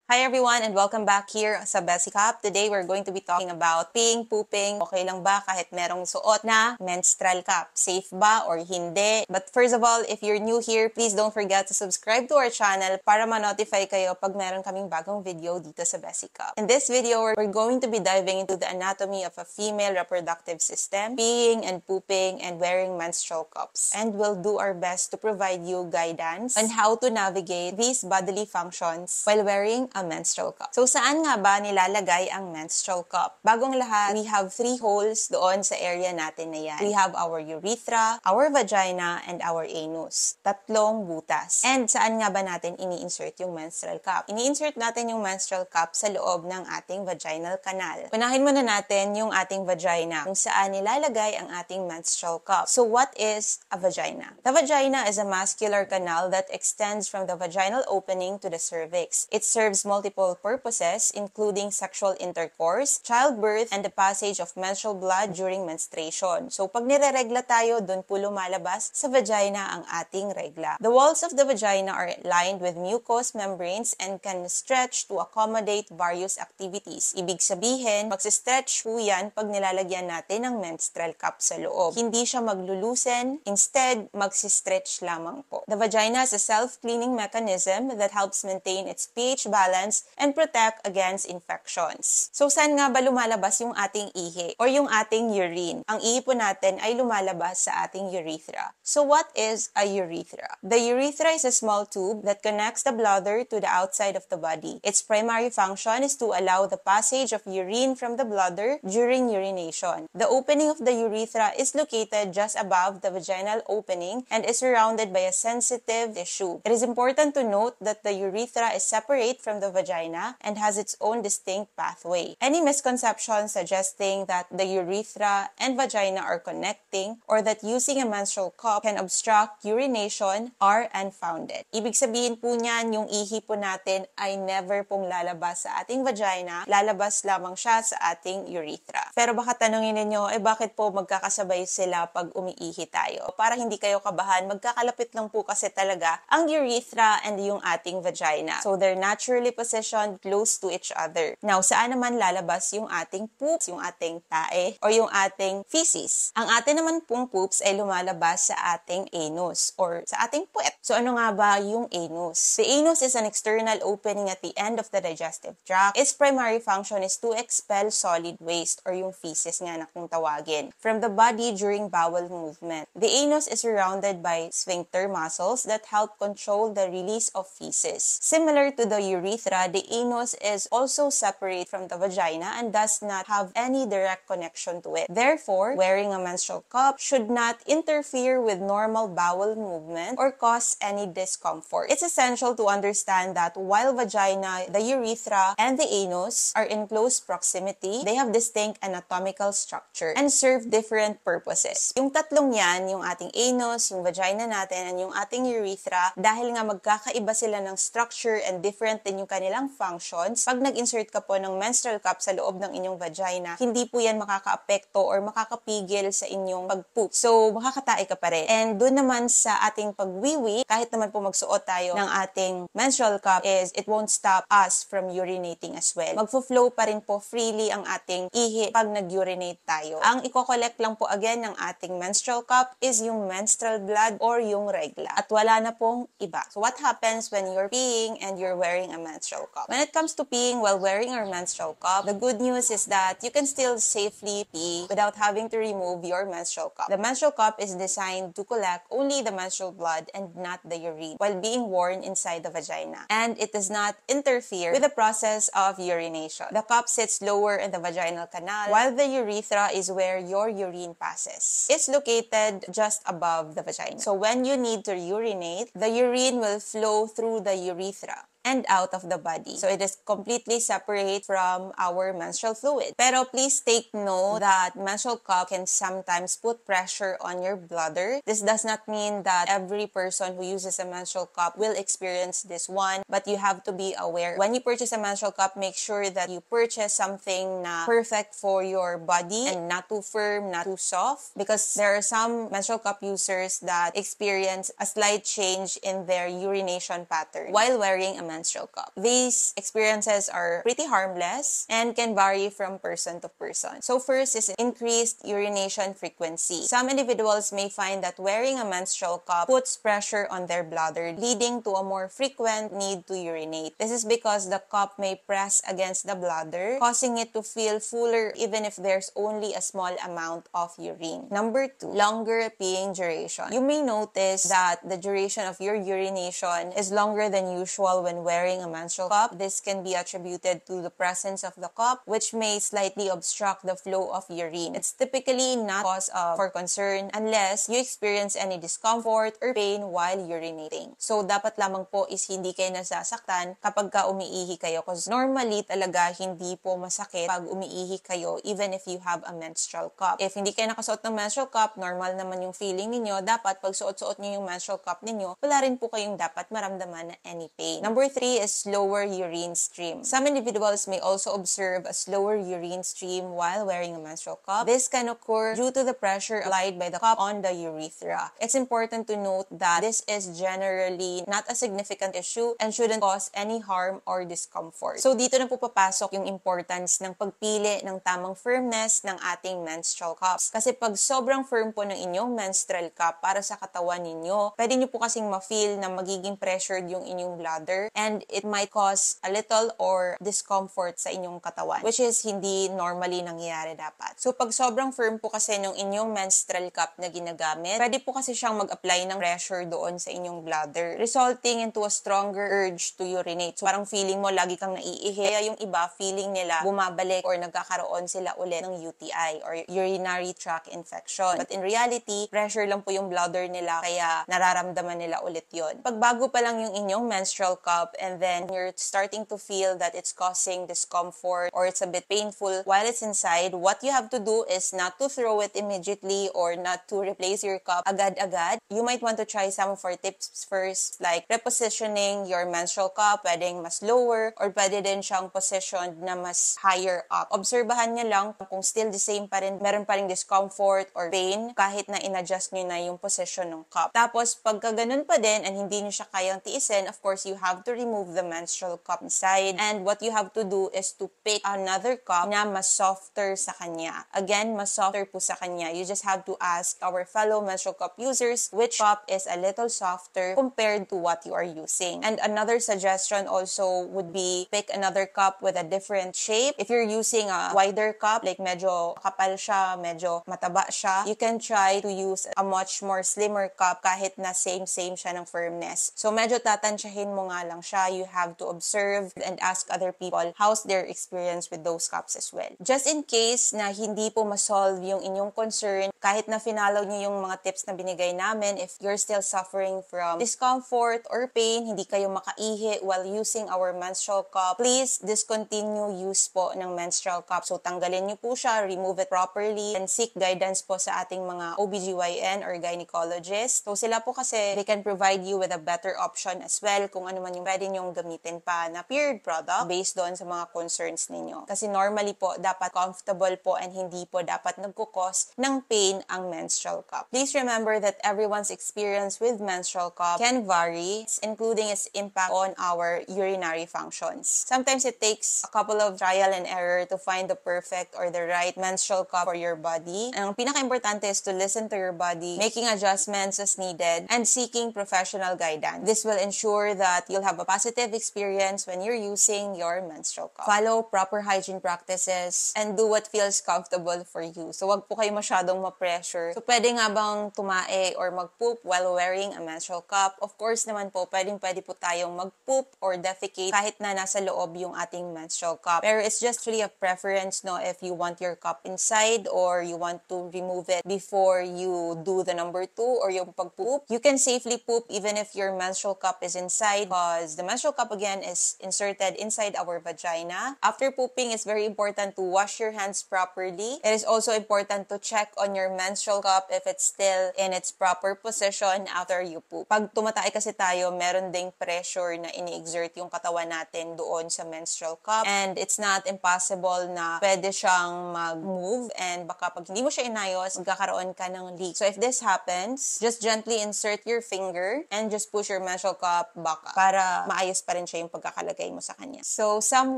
Hi everyone and welcome back here sa Bessie Cup. Today we're going to be talking about peeing, pooping. Okay lang ba kahit merong suot na menstrual cup? Safe ba or hindi? But first of all, if you're new here, please don't forget to subscribe to our channel para ma-notify kayo pag meron kaming bagong video dito sa Bessie Cup. In this video, we're going to be diving into the anatomy of a female reproductive system, peeing and pooping and wearing menstrual cups. And we'll do our best to provide you guidance on how to navigate these bodily functions while wearing a menstrual cup. So, saan nga ba nilalagay ang menstrual cup? Bagong lahat, we have 3 holes doon sa area natin na yan. We have our urethra, our vagina, and our anus. Tatlong butas. And saan nga ba natin ini-insert yung menstrual cup? Ini-insert natin yung menstrual cup sa loob ng ating vaginal canal. Unahin muna natin yung ating vagina, kung saan nilalagay ang ating menstrual cup. So, what is a vagina? The vagina is a muscular canal that extends from the vaginal opening to the cervix. It serves multiple purposes, including sexual intercourse, childbirth, and the passage of menstrual blood during menstruation. So, pag nire-regla tayo, dun po lumalabas sa vagina ang ating regla. The walls of the vagina are lined with mucous membranes and can stretch to accommodate various activities. Ibig sabihin, magsistretch po yan pag nilalagyan natin ng menstrual cup sa loob. Hindi siya maglulusen, instead, magsistretch lamang po. The vagina is a self-cleaning mechanism that helps maintain its pH balance and protect against infections. So, saan nga ba lumalabas yung ating ihi or yung ating urine? Ang ihi po natin ay lumalabas sa ating urethra. So, what is a urethra? The urethra is a small tube that connects the bladder to the outside of the body. Its primary function is to allow the passage of urine from the bladder during urination. The opening of the urethra is located just above the vaginal opening and is surrounded by a sensitive tissue. It is important to note that the urethra is separate from the vagina and has its own distinct pathway. Any misconception suggesting that the urethra and vagina are connecting or that using a menstrual cup can obstruct urination are unfounded. Ibig sabihin po niyan, yung ihi po natin ay never pong lalabas sa ating vagina, lalabas lamang siya sa ating urethra. Pero baka tanungin ninyo, bakit po magkakasabay sila pag umiihi tayo? Para hindi kayo kabahan, magkakalapit lang po kasi talaga ang urethra and yung ating vagina. So, they're naturally positioned close to each other. Now, saan naman lalabas yung ating poops, yung ating tae, or yung ating feces? Ang atin naman pong poops ay lumalabas sa ating anus or sa ating puwet. So, ano nga ba yung anus? The anus is an external opening at the end of the digestive tract. Its primary function is to expel solid waste or yung feces nga na kung tawagin from the body during bowel movement. The anus is surrounded by sphincter muscles that help control the release of feces. Similar to the urethra, the anus is also separate from the vagina and does not have any direct connection to it. Therefore, wearing a menstrual cup should not interfere with normal bowel movement or cause any discomfort. It's essential to understand that while vagina, the urethra, and the anus are in close proximity, they have distinct anatomical structure and serve different purposes. Yung tatlong yan, yung ating anus, yung vagina natin, and yung ating urethra, dahil nga magkakaiba sila ng structure and different din yung kanilang functions, pag nag-insert ka po ng menstrual cup sa loob ng inyong vagina, hindi po yan makakaapekto or makakapigil sa inyong pag-poop. So, makakatae ka pa rin. And doon naman sa ating pagwiwi, kahit naman po magsuot tayo ng ating menstrual cup is it won't stop us from urinating as well. Magfo-flow pa rin po freely ang ating ihi pag nag-urinate tayo. Ang i-collect lang po again ng ating menstrual cup is yung menstrual blood or yung regla. At wala na pong iba. So, what happens when you're peeing and you're wearing a menstrual cup? When it comes to peeing while wearing our menstrual cup, the good news is that you can still safely pee without having to remove your menstrual cup. The menstrual cup is designed to collect only the menstrual blood and not the urine while being worn inside the vagina. And it does not interfere with the process of urination. The cup sits lower in the vaginal canal while the urethra is where your urine passes. It's located just above the vagina. So when you need to urinate, the urine will flow through the urethra and out of the body. So it is completely separate from our menstrual fluid. Pero please take note that menstrual cup can sometimes put pressure on your bladder. This does not mean that every person who uses a menstrual cup will experience this one, but you have to be aware. When you purchase a menstrual cup, make sure that you purchase something na perfect for your body and not too firm, not too soft, because there are some menstrual cup users that experience a slight change in their urination pattern while wearing a menstrual cup. These experiences are pretty harmless and can vary from person to person. So first is increased urination frequency. Some individuals may find that wearing a menstrual cup puts pressure on their bladder, leading to a more frequent need to urinate. This is because the cup may press against the bladder, causing it to feel fuller even if there's only a small amount of urine. Number 2, longer peeing duration. You may notice that the duration of your urination is longer than usual when wearing a menstrual cup. This can be attributed to the presence of the cup, which may slightly obstruct the flow of urine. It's typically not cause for concern unless you experience any discomfort or pain while urinating. So, dapat lamang po is hindi kayo nasasaktan kapag ka umiihi kayo, because normally talaga hindi po masakit pag umiihi kayo even if you have a menstrual cup. If hindi kayo nakasuot ng menstrual cup, normal naman yung feeling ninyo, dapat pag suot-suot nyo yung menstrual cup ninyo, wala rin po kayong dapat maramdaman na any pain. Number 3 is slower urine stream. Some individuals may also observe a slower urine stream while wearing a menstrual cup. This can occur due to the pressure applied by the cup on the urethra. It's important to note that this is generally not a significant issue and shouldn't cause any harm or discomfort. So dito na po papasok yung importance ng pagpili ng tamang firmness ng ating menstrual cups. Kasi pag sobrang firm po ng inyong menstrual cup para sa katawan ninyo, pwede nyo po kasing ma-feel na magiging pressured yung inyong bladder and it might cause a little or discomfort sa inyong katawan, which is hindi normally nangyayari dapat. So pag sobrang firm po kasi ng inyong menstrual cup na ginagamit, pwede po kasi siyang mag-apply ng pressure doon sa inyong bladder, resulting into a stronger urge to urinate. So parang feeling mo lagi kang naiihi. Kaya yung iba, feeling nila bumabalik or nagkakaroon sila ulit ng UTI or urinary tract infection. But in reality, pressure lang po yung bladder nila kaya nararamdaman nila ulit yon. Pag bago pa lang yung inyong menstrual cup and then you're starting to feel that it's causing discomfort or it's a bit painful while it's inside, what you have to do is not to throw it immediately or not to replace your cup agad-agad. You might want to try some of our tips first, like repositioning your menstrual cup, pwedeng mas lower or pwede din siyang positioned na mas higher up. Obserbahan niya lang kung still the same pa rin, meron pa rin discomfort or pain kahit na in-adjust niyo na yung position ng cup. Tapos pagka ganun pa din and hindi niyo siya kayang tiisin, of course, you have to remove the menstrual cup inside, and what you have to do is to pick another cup na mas softer sa kanya. Again, mas softer po sa kanya. You just have to ask our fellow menstrual cup users which cup is a little softer compared to what you are using. And another suggestion also would be pick another cup with a different shape. If you're using a wider cup, like medyo kapal siya, medyo mataba siya, you can try to use a much more slimmer cup kahit na same siya ng firmness. So medyo tatansyahin mo nga lang siya. You have to observe and ask other people how's their experience with those cups as well. Just in case na hindi po ma-solve yung inyong concern, kahit na finalo niyo yung mga tips na binigay namin, if you're still suffering from discomfort or pain, hindi kayo makaihi while using our menstrual cup, please discontinue use po ng menstrual cup. So tanggalin niyo po siya, remove it properly, and seek guidance po sa ating mga OBGYN or gynecologist. So sila po kasi, they can provide you with a better option as well kung ano man yung pwede nyong gamitin pa na period product based doon sa mga concerns ninyo. Kasi normally po, dapat comfortable po and hindi po dapat nagkukos ng pain ang menstrual cup. Please remember that everyone's experience with menstrual cup can vary, including its impact on our urinary functions. Sometimes it takes a couple of trial and error to find the perfect or the right menstrual cup for your body. Ang pinaka-importante is to listen to your body, making adjustments as needed, and seeking professional guidance. This will ensure that you'll have a positive experience when you're using your menstrual cup. Follow proper hygiene practices and do what feels comfortable for you. So wag po kayo masyadong ma-pressure. So pwede nga bang tumae or mag-poop while wearing a menstrual cup? Of course naman po, pwede po tayong mag-poop or defecate kahit na nasa loob yung ating menstrual cup. Pero it's just really a preference, no, if you want your cup inside or you want to remove it before you do the number 2 or yung pag-poop. You can safely poop even if your menstrual cup is inside, because the menstrual cup again is inserted inside our vagina. After pooping, it's very important to wash your hands properly. It is also important to check on your menstrual cup if it's still in its proper position after you poop. Pag tumatay kasi tayo, meron ding pressure na ini-exert yung katawan natin doon sa menstrual cup, and it's not impossible na pwede siyang mag-move, and baka pag hindi mo siya inayos, magkakaroon ka ng leak. So if this happens, just gently insert your finger and just push your menstrual cup back up para maayos pa rin siya yung pagkakalagay mo sa kanya. So, some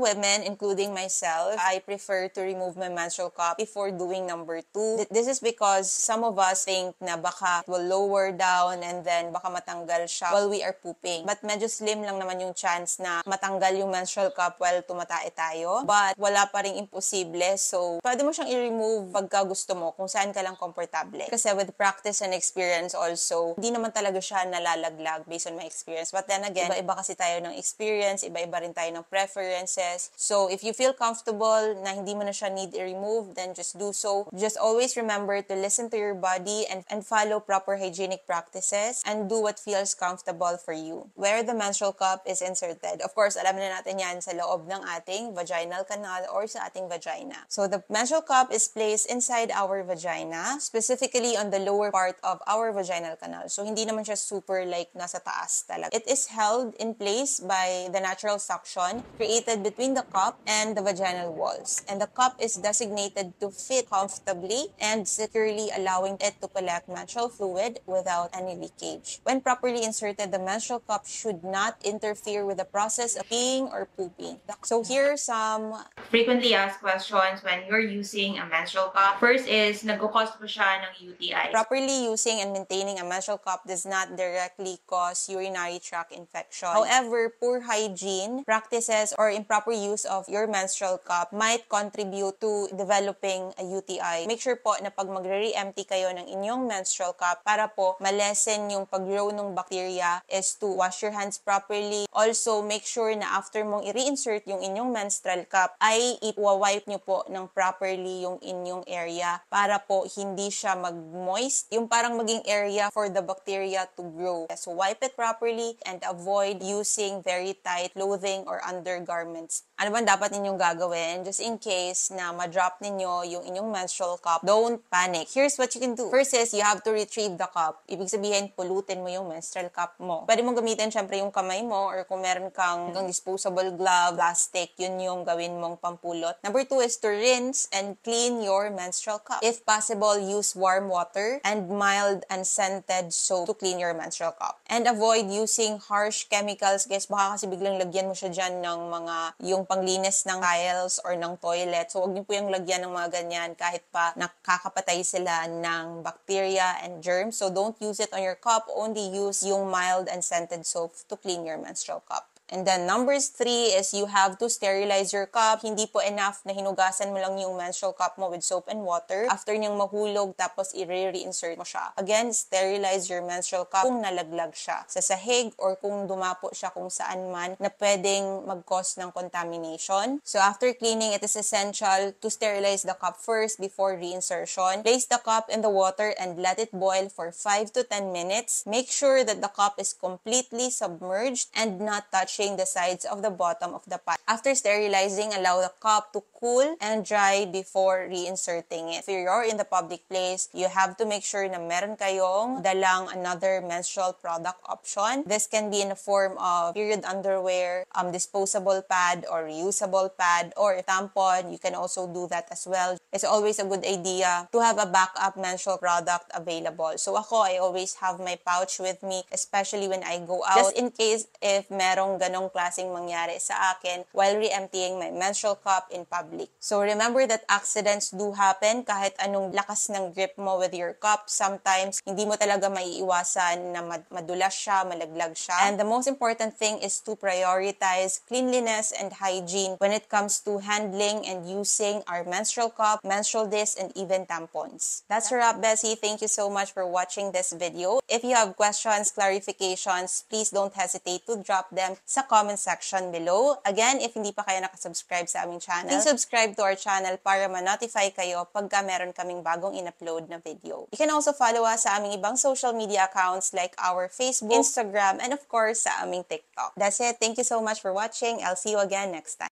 women, including myself, I prefer to remove my menstrual cup before doing number 2. This is because some of us think na baka it will lower down and then baka matanggal siya while we are pooping. But medyo slim lang naman yung chance na matanggal yung menstrual cup while tumatae tayo. But wala pa ring imposible. So, pwede mo siyang i-remove pagka gusto mo kung saan ka lang komportable. Kasi with practice and experience also, hindi naman talaga siya nalalaglag based on my experience. But then again, iba-iba kasi tayo ng experience, iba-iba rin tayo ng preferences. So, if you feel comfortable na hindi mo na siya need i-remove, then just do so. Just always remember to listen to your body and follow proper hygienic practices and do what feels comfortable for you. Where the menstrual cup is inserted. Of course, alam na natin yan sa loob ng ating vaginal canal or sa ating vagina. So, the menstrual cup is placed inside our vagina, specifically on the lower part of our vaginal canal. So, hindi naman siya super like nasa taas talaga. It is held in place by the natural suction created between the cup and the vaginal walls. And the cup is designated to fit comfortably and securely, allowing it to collect menstrual fluid without any leakage. When properly inserted, the menstrual cup should not interfere with the process of peeing or pooping. So here are some frequently asked questions when you're using a menstrual cup. First is, nag-cause po siya ng UTI. Properly using and maintaining a menstrual cup does not directly cause urinary tract infection. However, poor hygiene practices or improper use of your menstrual cup might contribute to developing a UTI. Make sure po na pag magre-re-empty kayo ng inyong menstrual cup para po malesen yung pag-grow ng bacteria is to wash your hands properly. Also, make sure na after mong i-reinsert yung inyong menstrual cup ay i-wipe nyo po ng properly yung inyong area para po hindi siya mag-moist, yung parang maging area for the bacteria to grow. So, wipe it properly and avoid using very tight clothing or undergarments. Ano ba dapat ninyong gagawin? Just in case na ma-drop ninyo yung inyong menstrual cup, don't panic. Here's what you can do. First is, you have to retrieve the cup. Ibig sabihin, pulutin mo yung menstrual cup mo. Pwede mong gamitin syempre yung kamay mo or kung meron kang disposable glove, plastic, yun yung gawin mong pampulot. Number 2 is to rinse and clean your menstrual cup. If possible, use warm water and mild and scented soap to clean your menstrual cup. And avoid using harsh chemicals. Guys, baka kasi biglang lagyan mo siya dyan ng mga yung panglinis ng tiles or ng toilet. So, huwag niyo po yung lagyan ng mga ganyan kahit pa nakakapatay sila ng bacteria and germs. So, don't use it on your cup. Only use yung mild and scented soap to clean your menstrual cup. And then, numbers 3 is you have to sterilize your cup. Hindi po enough na hinugasan mo lang yung menstrual cup mo with soap and water. After niyang mahulog, tapos i-reinsert mo siya. Again, sterilize your menstrual cup kung nalaglag siya sa sahig or kung dumapo siya kung saan man na pwedeng mag-cause ng contamination. So, after cleaning, it is essential to sterilize the cup first before reinsertion. Place the cup in the water and let it boil for 5 to 10 minutes. Make sure that the cup is completely submerged and not touched the sides of the bottom of the pot. After sterilizing, allow the cup to cool and dry before reinserting it. If you're in the public place, you have to make sure na meron kayong dalang another menstrual product option. This can be in the form of period underwear, disposable pad or reusable pad, or tampon. You can also do that as well. It's always a good idea to have a backup menstrual product available. So ako, I always have my pouch with me, especially when I go out, just in case if merong ganong klaseng mangyari sa akin while re-emptying my menstrual cup in public. So remember that accidents do happen kahit anong lakas ng grip mo with your cup. Sometimes, hindi mo talaga maiiwasan na madulas siya, malaglag siya. And the most important thing is to prioritize cleanliness and hygiene when it comes to handling and using our menstrual cup, menstrual discs, and even tampons. That's a wrap, Bessie. Thank you so much for watching this video. If you have questions, clarifications, please don't hesitate to drop them sa comment section below. Again, if hindi pa kayo nakasubscribe sa aming channel, please subscribe to our channel para ma-notify kayo pagka meron kaming bagong in-upload na video. You can also follow us sa aming ibang social media accounts like our Facebook, Instagram, and of course sa aming TikTok. That's it. Thank you so much for watching. I'll see you again next time.